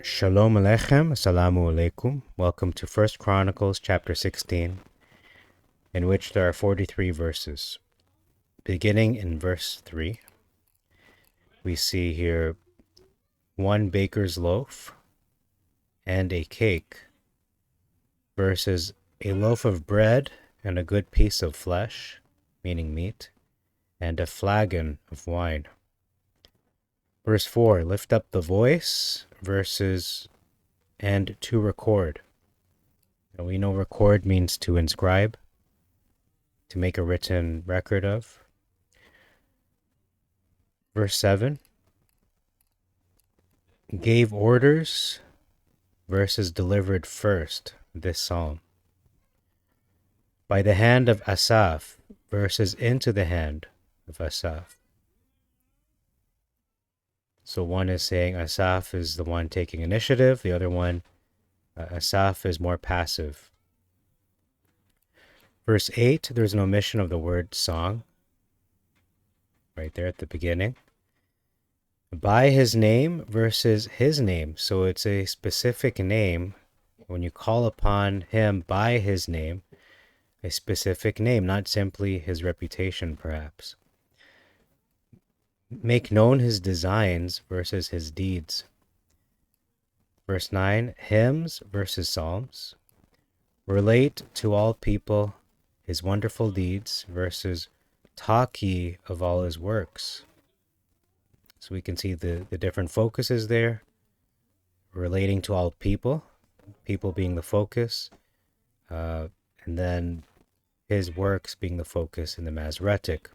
Shalom Aleichem, Assalamu Alaikum. Welcome to First Chronicles chapter 16, in which there are 43 verses. Beginning in verse 3, we see here one baker's loaf and a cake versus a loaf of bread and a good piece of flesh, meaning meat, and a flagon of wine. Verse 4, lift up the voice versus and to record. And we know record means to inscribe, to make a written record of. Verse 7, gave orders versus delivered first, this psalm. By the hand of Asaph versus into the hand of Asaph. So one is saying Asaph is the one taking initiative, the other one, Asaph is more passive. Verse 8, there's an omission of the word song, right there at the beginning. By his name versus his name. So it's a specific name. When you call upon him by his name, a specific name, not simply his reputation, perhaps. Make known his designs versus his deeds. Verse 9, hymns versus psalms. Relate to all people his wonderful deeds versus talk ye of all his works. So we can see the different focuses there. Relating to all people, people being the focus, and then his works being the focus in the Masoretic.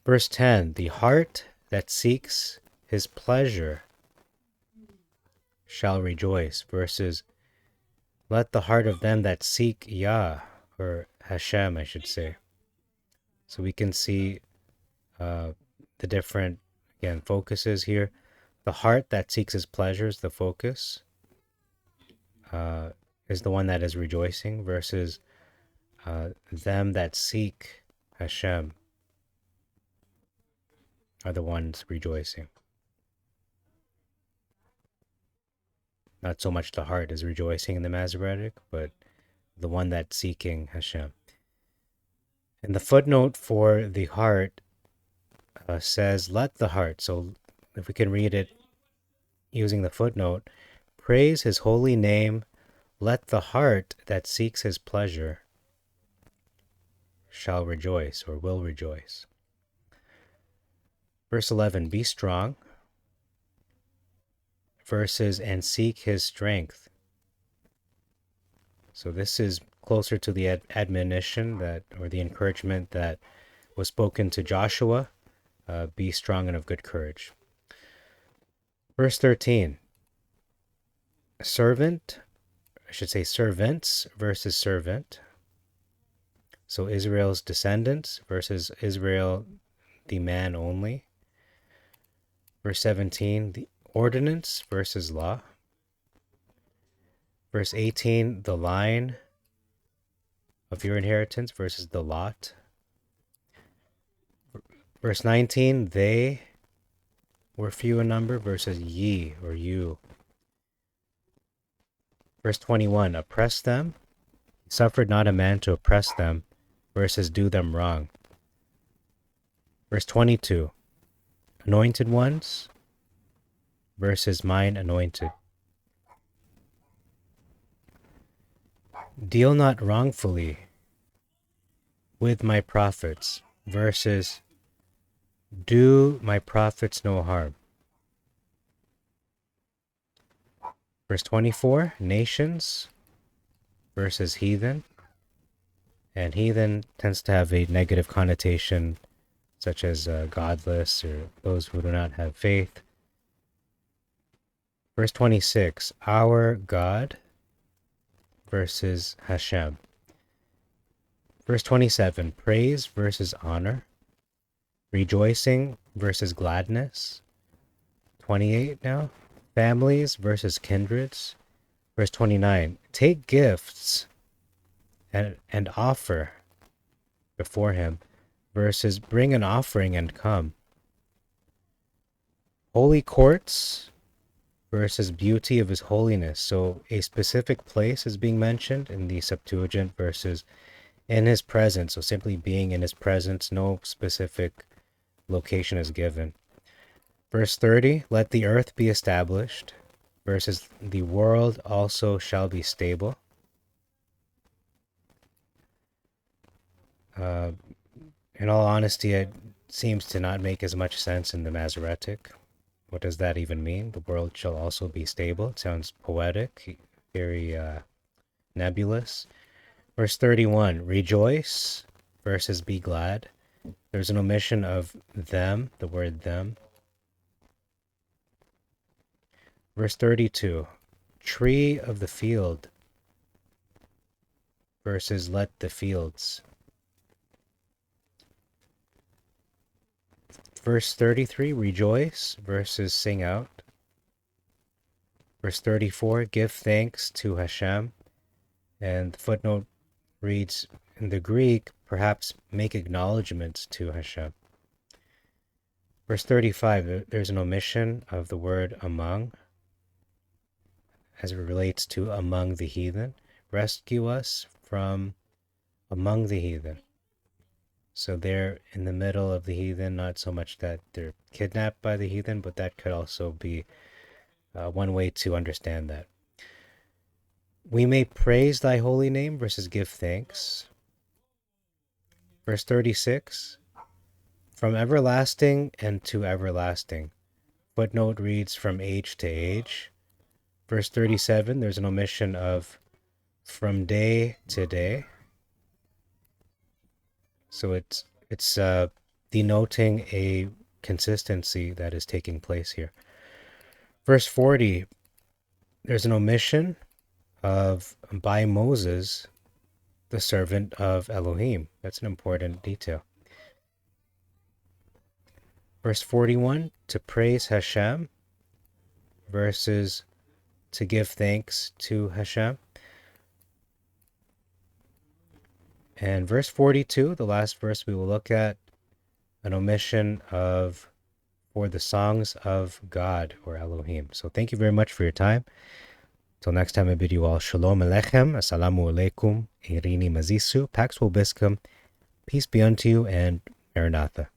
Verse 10, the heart that seeks his pleasure shall rejoice, versus let the heart of them that seek Yah, or Hashem, I should say. So we can see the different, again, focuses here. The heart that seeks his pleasures, the focus, is the one that is rejoicing, versus them that seek Hashem are the ones rejoicing. Not so much the heart is rejoicing in the Masoretic, but the one that's seeking Hashem. And the footnote for the heart says, let the heart. So if we can read it using the footnote, praise his holy name, let the heart that seeks his pleasure shall rejoice, or will rejoice. Verse 11, be strong, versus and seek his strength. So this is closer to the admonition that, or the encouragement that was spoken to Joshua, be strong and of good courage. Verse 13, servants versus servant. So Israel's descendants versus Israel, the man only. Verse 17, the ordinance versus law. Verse 18, the line of your inheritance versus the lot. Verse 19, they were few in number versus ye, or you. Verse 21, oppress them, suffered not a man to oppress them, versus do them wrong. Verse 22, anointed ones versus mine anointed. Deal not wrongfully with my prophets versus do my prophets no harm. Verse 24, nations versus heathen. And heathen tends to have a negative connotation, such as godless, or those who do not have faith. Verse 26, our God versus Hashem. Verse 27, praise versus honor. Rejoicing versus gladness. 28 now, families versus kindreds. Verse 29, take gifts and offer before him, versus bring an offering and come. Holy courts versus beauty of his holiness. So a specific place is being mentioned in the Septuagint versus in his presence. So simply being in his presence, no specific location is given. Verse 30, let the earth be established versus the world also shall be stable. In all honesty, it seems to not make as much sense in the Masoretic. What does that even mean? The world shall also be stable. It sounds poetic, very nebulous. Verse 31, rejoice versus be glad. There's an omission of them, the word them. Verse 32, tree of the field versus let the fields. Verse 33, rejoice versus sing out. Verse 34, give thanks to Hashem. And the footnote reads, in the Greek, perhaps make acknowledgments to Hashem. Verse 35, there's an omission of the word among, as it relates to among the heathen. Rescue us from among the heathen. So they're in the middle of the heathen, not so much that they're kidnapped by the heathen, but that could also be one way to understand that. We may praise thy holy name versus give thanks. Verse 36, from everlasting and to everlasting. Footnote reads from age to age. Verse 37, there's an omission of from day to day. So it's denoting a consistency that is taking place here. Verse 40, there's an omission of by Moses, the servant of Elohim. That's an important detail. Verse 41, to praise Hashem versus to give thanks to Hashem. And verse 42, the last verse we will look at, an omission of for the songs of God or Elohim. So thank you very much for your time. Till next time, I bid you all Shalom Aleichem, Assalamu Alaikum, Irini Mazisu, Pax Vobiscum, peace be unto you, and Maranatha.